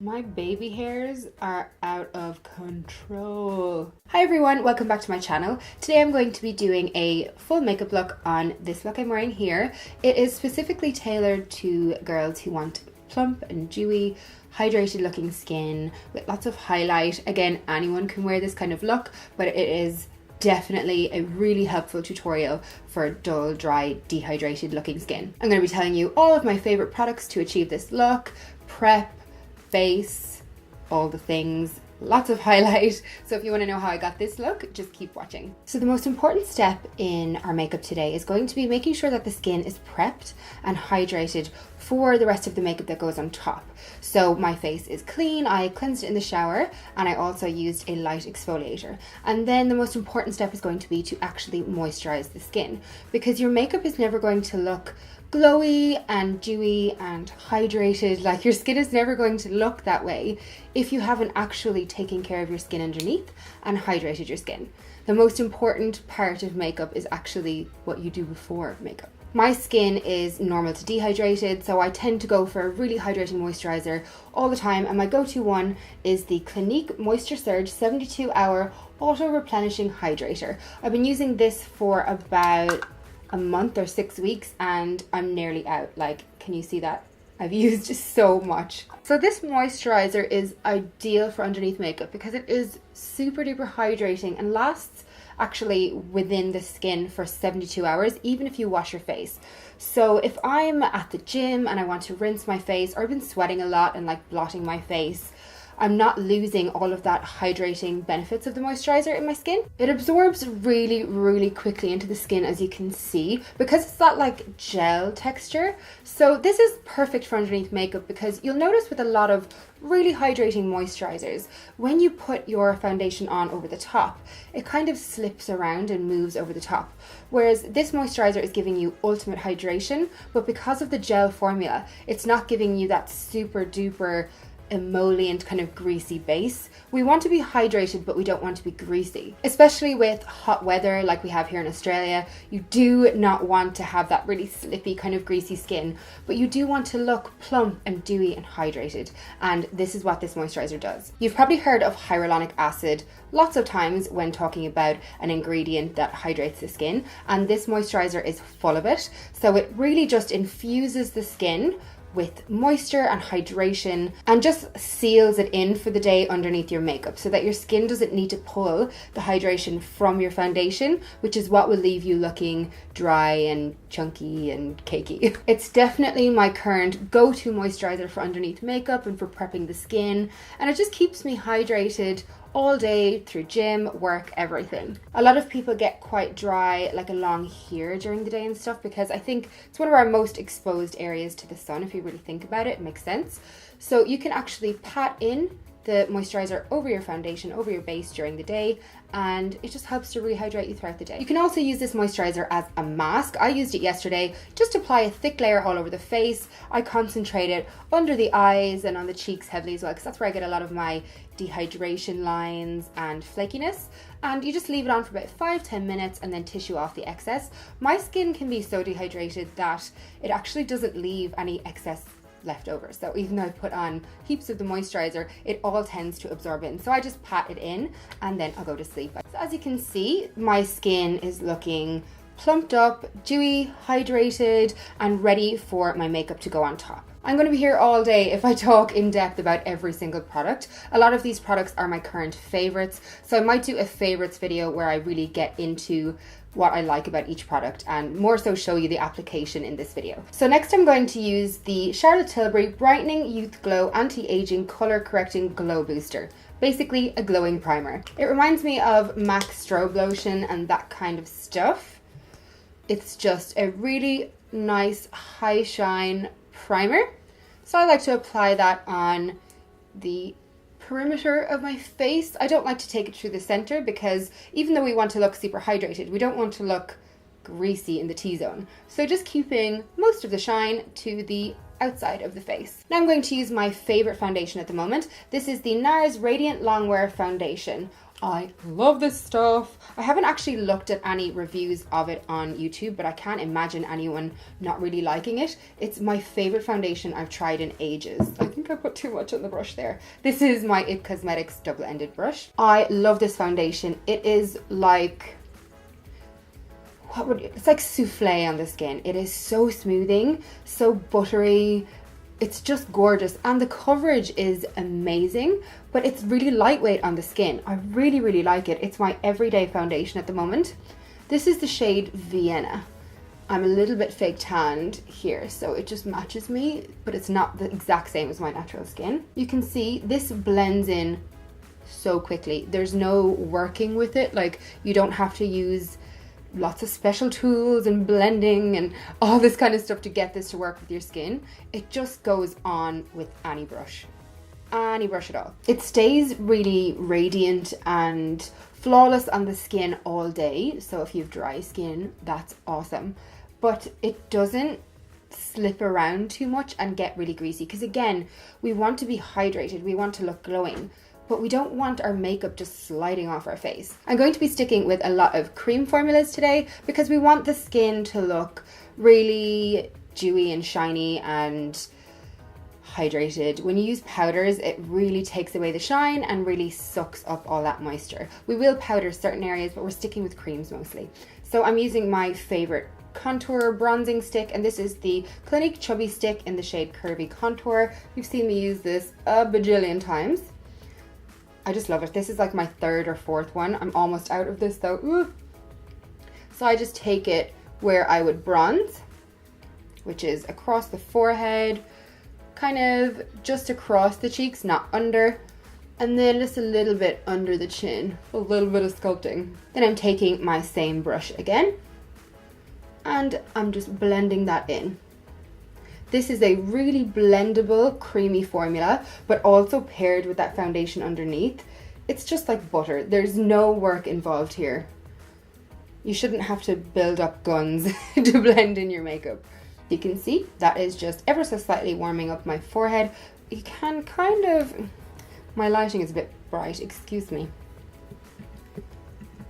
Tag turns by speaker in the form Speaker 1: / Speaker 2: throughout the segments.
Speaker 1: My baby hairs are out of control. Hi everyone, welcome back to my channel. Today I'm going to be doing a full makeup look on this look I'm wearing here. It is specifically tailored to girls who want plump and dewy, hydrated looking skin with lots of highlight. Again, anyone can wear this kind of look, but it is definitely a really helpful tutorial for dull, dry, dehydrated looking skin. I'm going to be telling you all of my favorite products to achieve this look, prep, face, all the things, lots of highlight. So if you want to know how I got this look, just keep watching. So the most important step in our makeup today is going to be making sure that the skin is prepped and hydrated for the rest of the makeup that goes on top. So my face is clean, I cleansed it in the shower, and I also used a light exfoliator. And then the most important step is going to be to actually moisturize the skin, because your makeup is never going to look glowy and dewy and hydrated. Like, your skin is never going to look that way if you haven't actually taken care of your skin underneath and hydrated your skin. The most important part of makeup is actually what you do before makeup. My skin is normal to dehydrated, so I tend to go for a really hydrating moisturizer all the time, and my go-to one is the Clinique Moisture Surge 72-hour auto replenishing hydrator. I've been using this for about a month or 6 weeks and I'm nearly out. Like, can you see that? I've used so much. So this moisturizer is ideal for underneath makeup because it is super duper hydrating and lasts actually within the skin for 72 hours, even if you wash your face. So if I'm at the gym and I want to rinse my face, or I've been sweating a lot and like blotting my face, I'm not losing all of that hydrating benefits of the moisturizer in my skin. It absorbs really, really quickly into the skin, as you can see, because it's that like gel texture. So this is perfect for underneath makeup, because you'll notice with a lot of really hydrating moisturizers, when you put your foundation on over the top, it kind of slips around and moves over the top. Whereas this moisturizer is giving you ultimate hydration, but because of the gel formula, it's not giving you that super duper emollient kind of greasy base. We want to be hydrated, but we don't want to be greasy. Especially with hot weather like we have here in Australia, you do not want to have that really slippy kind of greasy skin, but you do want to look plump and dewy and hydrated, and this is what this moisturizer does. You've probably heard of hyaluronic acid lots of times when talking about an ingredient that hydrates the skin, and this moisturizer is full of it. So it really just infuses the skin with moisture and hydration and just seals it in for the day underneath your makeup, so that your skin doesn't need to pull the hydration from your foundation, which is what will leave you looking dry and chunky and cakey. It's definitely my current go-to moisturizer for underneath makeup and for prepping the skin, and it just keeps me hydrated all day through gym, work, everything. A lot of people get quite dry, like along here during the day and stuff, because I think it's one of our most exposed areas to the sun. If you really think about it, it makes sense. So you can actually pat in the moisturizer over your foundation, over your base during the day, and it just helps to rehydrate you throughout the day. You can also use this moisturizer as a mask. I used it yesterday. Just apply a thick layer all over the face. I concentrate it under the eyes and on the cheeks heavily as well, because that's where I get a lot of my dehydration lines and flakiness. And you just leave it on for about 5-10 minutes and then tissue off the excess. My skin can be so dehydrated that it actually doesn't leave any excess left over. So even though I put on heaps of the moisturizer, it all tends to absorb in. So I just pat it in and then I'll go to sleep. So as you can see, my skin is looking plumped up, dewy, hydrated, and ready for my makeup to go on top. I'm going to be here all day if I talk in depth about every single product. A lot of these products are my current favorites, so I might do a favorites video where I really get into what I like about each product and more so show you the application in this video. So next I'm going to use the Charlotte Tilbury Brightening Youth Glow Anti-Aging Color Correcting Glow Booster. Basically a glowing primer. It reminds me of MAC strobe lotion and that kind of stuff. It's just a really nice high shine primer. So I like to apply that on the perimeter of my face. I don't like to take it through the center, because even though we want to look super hydrated, we don't want to look greasy in the T-zone. So just keeping most of the shine to the outside of the face. Now I'm going to use my favorite foundation at the moment. This is the NARS Radiant Longwear Foundation. I love this stuff. I haven't actually looked at any reviews of it on YouTube, but I can't imagine anyone not really liking it. It's my favorite foundation I've tried in ages. I think I put too much on the brush there. This is my IT Cosmetics double-ended brush. I love this foundation. It is like, it's like souffle on the skin. It is so smoothing, so buttery. It's just gorgeous, and the coverage is amazing, but it's really lightweight on the skin. I really, really like it. It's my everyday foundation at the moment. This is the shade Vienna. I'm a little bit fake tanned here, so it just matches me, but it's not the exact same as my natural skin. You can see this blends in so quickly. There's no working with it. Like, you don't have to use lots of special tools and blending and all this kind of stuff to get this to work with your skin. It just goes on with any brush at all. It stays really radiant and flawless on the skin all day, so if you have dry skin, that's awesome. But it doesn't slip around too much and get really greasy, because again, we want to be hydrated, we want to look glowing, but we don't want our makeup just sliding off our face. I'm going to be sticking with a lot of cream formulas today because we want the skin to look really dewy and shiny and hydrated. When you use powders, it really takes away the shine and really sucks up all that moisture. We will powder certain areas, but we're sticking with creams mostly. So I'm using my favorite contour bronzing stick, and this is the Clinique Chubby Stick in the shade Curvy Contour. You've seen me use this a bajillion times. I just love it. This is like my third or fourth one. I'm almost out of this though. Ooh. So I just take it where I would bronze, which is across the forehead, kind of just across the cheeks, not under, and then just a little bit under the chin, a little bit of sculpting. Then I'm taking my same brush again, and I'm just blending that in. This is a really blendable, creamy formula, but also paired with that foundation underneath. It's just like butter. There's no work involved here. You shouldn't have to build up guns to blend in your makeup. You can see that is just ever so slightly warming up my forehead. You can kind of, my lighting is a bit bright, excuse me.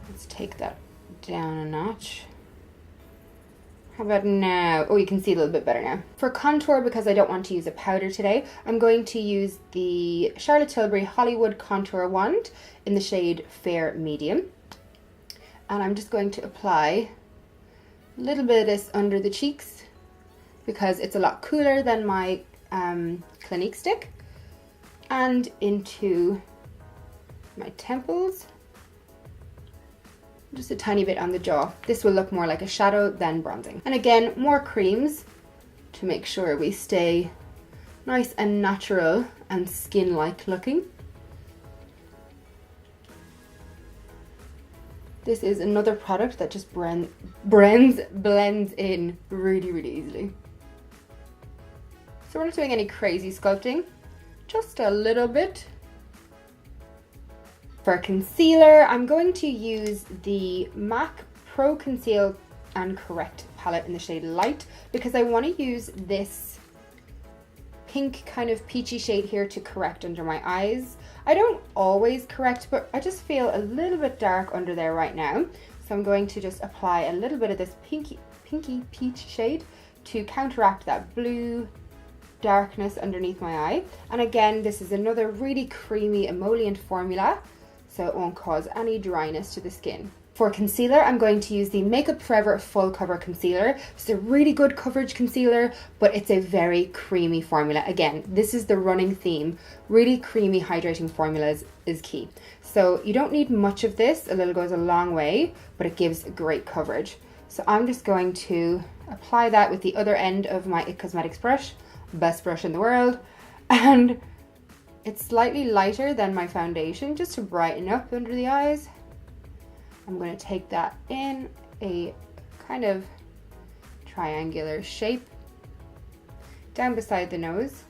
Speaker 1: Let's take that down a notch. How about now? Oh, you can see a little bit better now. For contour, because I don't want to use a powder today, I'm going to use the Charlotte Tilbury Hollywood Contour Wand in the shade Fair Medium. And I'm just going to apply a little bit of this under the cheeks because it's a lot cooler than my Clinique stick. And into my temples. Just a tiny bit on the jaw. This will look more like a shadow than bronzing. And again, more creams to make sure we stay nice and natural and skin-like looking. This is another product that just blends in really, really easily. So we're not doing any crazy sculpting, just a little bit. For concealer, I'm going to use the MAC Pro Conceal and Correct palette in the shade Light because I want to use this pink kind of peachy shade here to correct under my eyes. I don't always correct, but I just feel a little bit dark under there right now. So I'm going to just apply a little bit of this pinky peach shade to counteract that blue darkness underneath my eye. And again, this is another really creamy emollient formula, so it won't cause any dryness to the skin. For concealer, I'm going to use the Makeup Forever Full Cover Concealer. It's a really good coverage concealer, but it's a very creamy formula. Again, this is the running theme. Really creamy, hydrating formulas is key. So you don't need much of this. A little goes a long way, but it gives great coverage. So I'm just going to apply that with the other end of my IT Cosmetics brush, best brush in the world, and it's slightly lighter than my foundation just to brighten up under the eyes. I'm going to take that in a kind of triangular shape down beside the nose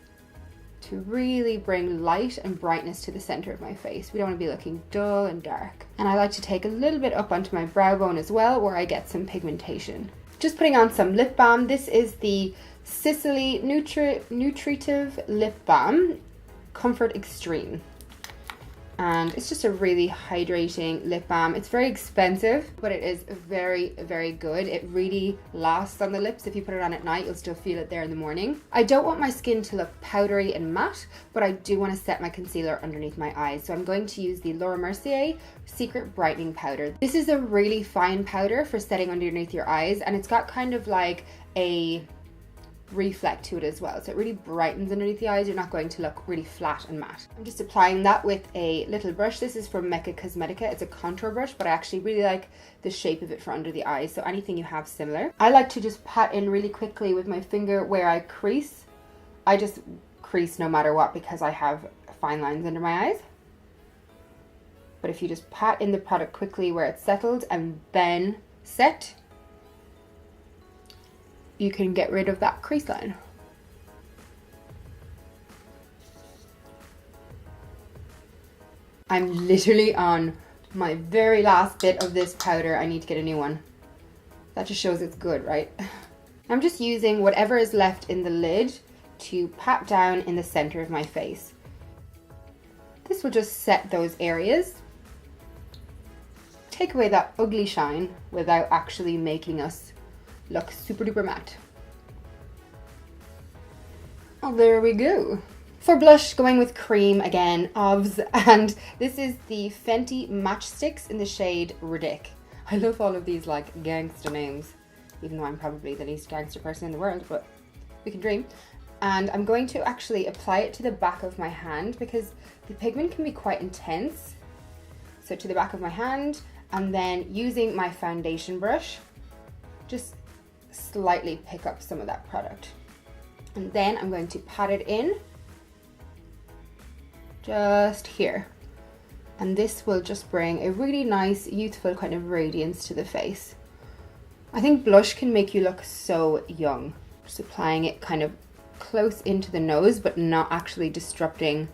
Speaker 1: to really bring light and brightness to the center of my face. We don't want to be looking dull and dark. And I like to take a little bit up onto my brow bone as well, where I get some pigmentation. Just putting on some lip balm. This is the Sicily Nutritive Lip Balm Comfort Extreme. And it's just a really hydrating lip balm. It's very expensive, but it is very, very good. It really lasts on the lips. If you put it on at night, you'll still feel it there in the morning. I don't want my skin to look powdery and matte, but I do want to set my concealer underneath my eyes. So I'm going to use the Laura Mercier Secret Brightening Powder. This is a really fine powder for setting underneath your eyes, and it's got kind of like a reflect to it as well, so it really brightens underneath the eyes. You're not going to look really flat and matte. I'm just applying that with a little brush. This is from Mecca Cosmetica. It's a contour brush, but I actually really like the shape of it for under the eyes, so anything you have similar. I like to just pat in really quickly with my finger where I crease. I just crease no matter what because I have fine lines under my eyes. But if you just pat in the product quickly where it's settled and then set, you can get rid of that crease line. I'm literally on my very last bit of this powder. I need to get a new one. That just shows it's good, right? I'm just using whatever is left in the lid to pat down in the center of my face. This will just set those areas. Take away that ugly shine without actually making us look super duper matte. Oh, there we go. For blush, going with cream again, OVS, and this is the Fenty Matchsticks in the shade Ridic. I love all of these like gangster names, even though I'm probably the least gangster person in the world, but we can dream. And I'm going to actually apply it to the back of my hand because the pigment can be quite intense. So to the back of my hand, and then using my foundation brush, just slightly pick up some of that product. And then I'm going to pat it in just here. And this will just bring a really nice, youthful kind of radiance to the face. I think blush can make you look so young. Just applying it kind of close into the nose, but not actually disrupting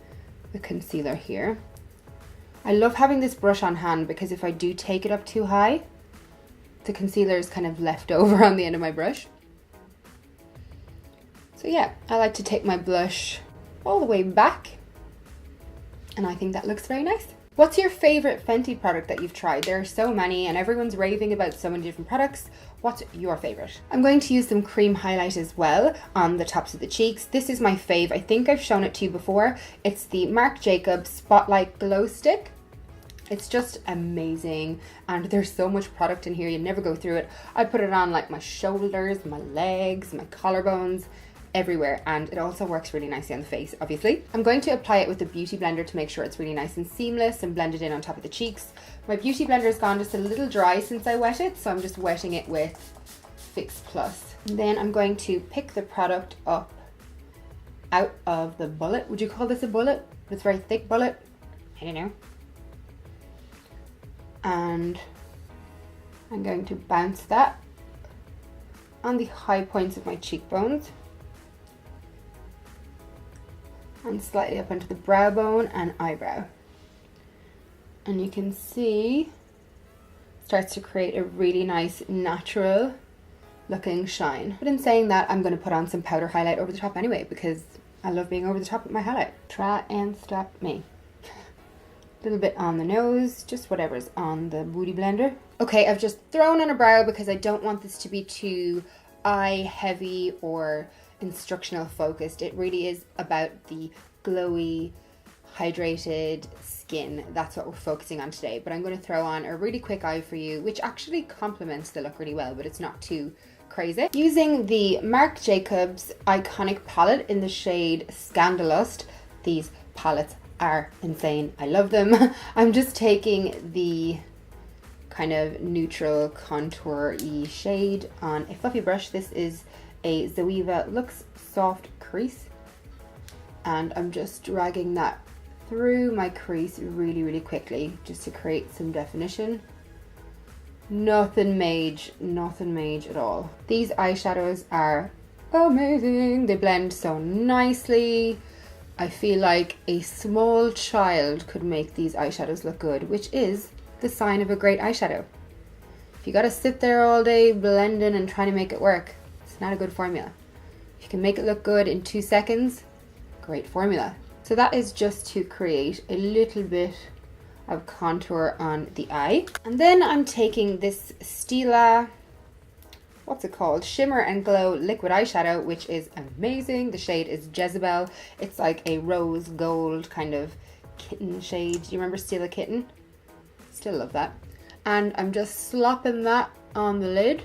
Speaker 1: the concealer here. I love having this brush on hand because if I do take it up too high, the concealer is kind of left over on the end of my brush. So yeah, I like to take my blush all the way back, and I think that looks very nice. What's your favorite Fenty product that you've tried? There are so many and everyone's raving about so many different products. What's your favorite? I'm going to use some cream highlight as well on the tops of the cheeks. This is my fave. I think I've shown it to you before. It's the Marc Jacobs Spotlight Glow Stick. It's just amazing, and there's so much product in here, you never go through it. I put it on like my shoulders, my legs, my collarbones, everywhere, and it also works really nicely on the face, obviously. I'm going to apply it with a beauty blender to make sure it's really nice and seamless and blended in on top of the cheeks. My beauty blender has gone just a little dry since I wet it, so I'm just wetting it with Fix Plus. And then I'm going to pick the product up out of the bullet. Would you call this a bullet? It's a very thick bullet. I don't know. And I'm going to bounce that on the high points of my cheekbones and slightly up onto the brow bone and eyebrow. And you can see it starts to create a really nice natural looking shine. But in saying that, I'm going to put on some powder highlight over the top anyway because I love being over the top with my highlight. Try and stop me. A little bit on the nose, just whatever's on the beauty blender. Okay, I've just thrown on a brow because I don't want this to be too eye heavy or instructional focused. It really is about the glowy, hydrated skin. That's what we're focusing on today. But I'm going to throw on a really quick eye for you, which actually complements the look really well, but it's not too crazy. Using the Marc Jacobs Iconic palette in the shade Scandalust. These palettes are insane. I love them. I'm just taking the kind of neutral contour-y shade on a fluffy brush. This is a Zoeva Luxe Soft Crease, and I'm just dragging that through my crease really, really quickly just to create some definition. Nothing major at all. These eyeshadows are amazing. They blend so nicely. I feel like a small child could make these eyeshadows look good, which is the sign of a great eyeshadow. If you gotta sit there all day blending and trying to make it work, it's not a good formula. If you can make it look good in 2 seconds, great formula. So that is just to create a little bit of contour on the eye. And then I'm taking this Stila, what's it called? Shimmer and Glow liquid eyeshadow, which is amazing. The shade is Jezebel. It's like a rose gold kind of kitten shade. Do you remember Stila Kitten? Still love that. And I'm just slopping that on the lid,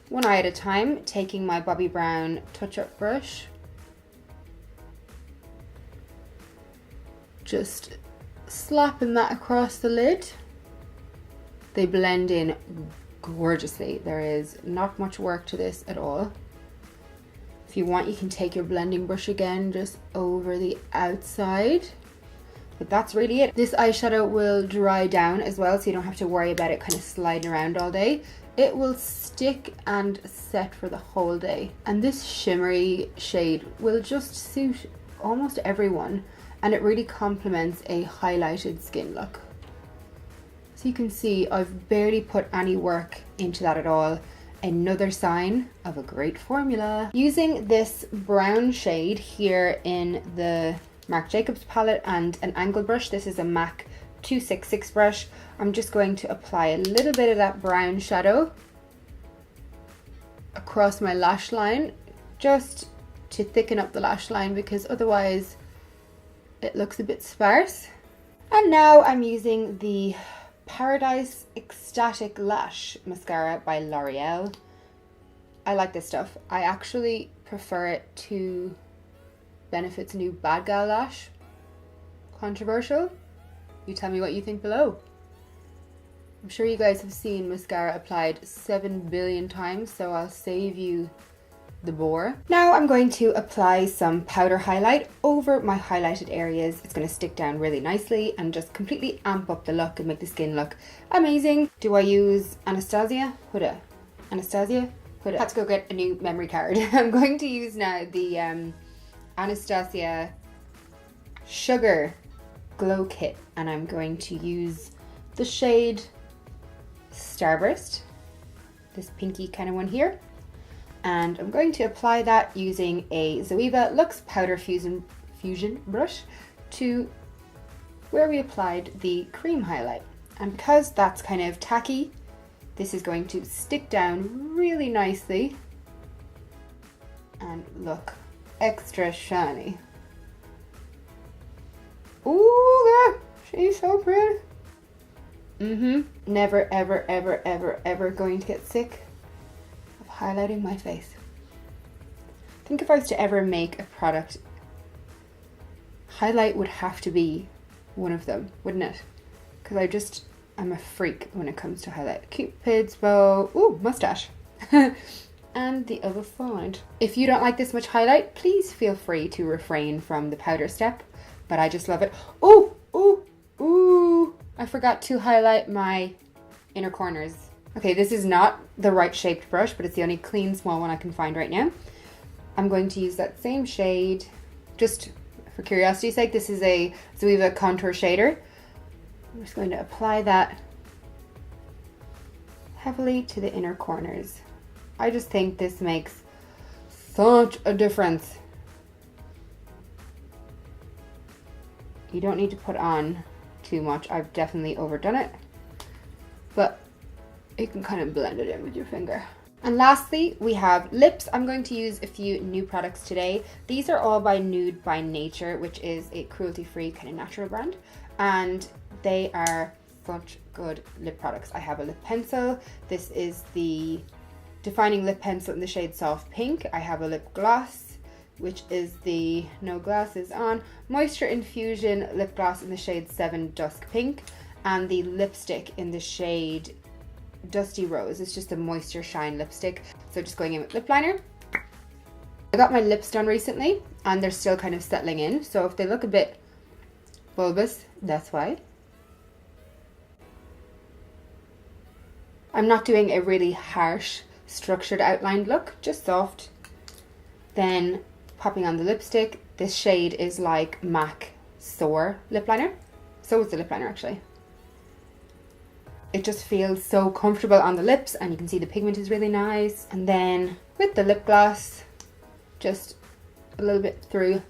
Speaker 1: one eye at a time, taking my Bobbi Brown touch-up brush. Just slapping that across the lid. They blend in gorgeously. There is not much work to this at all. If you want, you can take your blending brush again just over the outside. But that's really it. This eyeshadow will dry down as well, so you don't have to worry about it kind of sliding around all day. It will stick and set for the whole day. And this shimmery shade will just suit almost everyone, and it really complements a highlighted skin look. So you can see I've barely put any work into that at all. Another sign of a great formula. Using this brown shade here in the Marc Jacobs palette and an angle brush, this is a MAC 266 brush, I'm just going to apply a little bit of that brown shadow across my lash line, just to thicken up the lash line, because otherwise it looks a bit sparse. And now I'm using the Paradise Ecstatic Lash mascara by L'Oreal. I like this stuff. I actually prefer it to Benefit's new Bad Gal Lash. Controversial? You tell me what you think below. I'm sure you guys have seen mascara applied 7 billion times, so I'll save you the bore. Now I'm going to apply some powder highlight over my highlighted areas. It's going to stick down really nicely and just completely amp up the look and make the skin look amazing. Do I use Anastasia Huda? Anastasia Huda. I had to go get a new memory card. I'm going to use now the Anastasia Sugar Glow Kit, and I'm going to use the shade Starburst, this pinky kind of one here. And I'm going to apply that using a Zoeva Luxe Powder Fusion brush to where we applied the cream highlight. And because that's kind of tacky, this is going to stick down really nicely and look extra shiny. Ooh, girl, she's so pretty. Never, ever, ever, ever, ever going to get sick highlighting my face. I think if I was to ever make a product, highlight would have to be one of them, wouldn't it? Because I'm a freak when it comes to highlight. Cupid's bow, ooh, mustache. And the other side. If you don't like this much highlight, please feel free to refrain from the powder step, but I just love it. Oh, ooh, ooh, I forgot to highlight my inner corners. Okay, this is not the right shaped brush, but it's the only clean small one I can find right now. I'm going to use that same shade, just for curiosity's sake. This is a Zoeva contour shader. I'm just going to apply that heavily to the inner corners. I just think this makes such a difference. You don't need to put on too much. I've definitely overdone it, but you can kind of blend it in with your finger. And lastly, we have lips. I'm going to use a few new products today. These are all by Nude by Nature, which is a cruelty-free kind of natural brand. And they are such good lip products. I have a lip pencil. This is the Defining Lip Pencil in the shade Soft Pink. I have a lip gloss, which is the No Glasses On Moisture Infusion lip gloss in the shade 7 Dusk Pink. And the lipstick in the shade Dusty Rose. It's just a moisture shine lipstick. So just going in with lip liner. I got my lips done recently and they're still kind of settling in. So if they look a bit bulbous, that's why. I'm not doing a really harsh structured outlined look, just soft. Then popping on the lipstick. This shade is like MAC Soar lip liner. So is the lip liner actually. It just feels so comfortable on the lips, and you can see the pigment is really nice. And then with the lip gloss, just a little bit through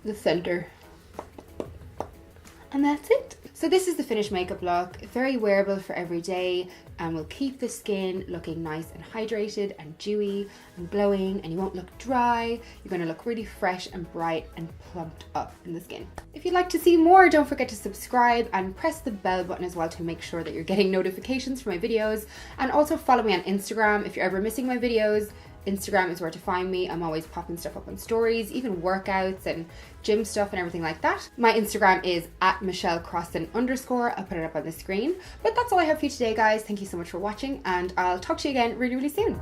Speaker 1: the center And that's it. So this is the finished makeup look. Very wearable for every day and will keep the skin looking nice and hydrated and dewy and glowing, and you won't look dry. You're going to look really fresh and bright and plumped up in the skin. If you'd like to see more, don't forget to subscribe and press the bell button as well to make sure that you're getting notifications for my videos. And also follow me on Instagram if you're ever missing my videos. Instagram is where to find me. I'm always popping stuff up on stories, even workouts and gym stuff and everything like that. My Instagram is @MichelleCrossan_. I'll put it up on the screen. But that's all I have for you today, guys. Thank you so much for watching, and I'll talk to you again really, really soon.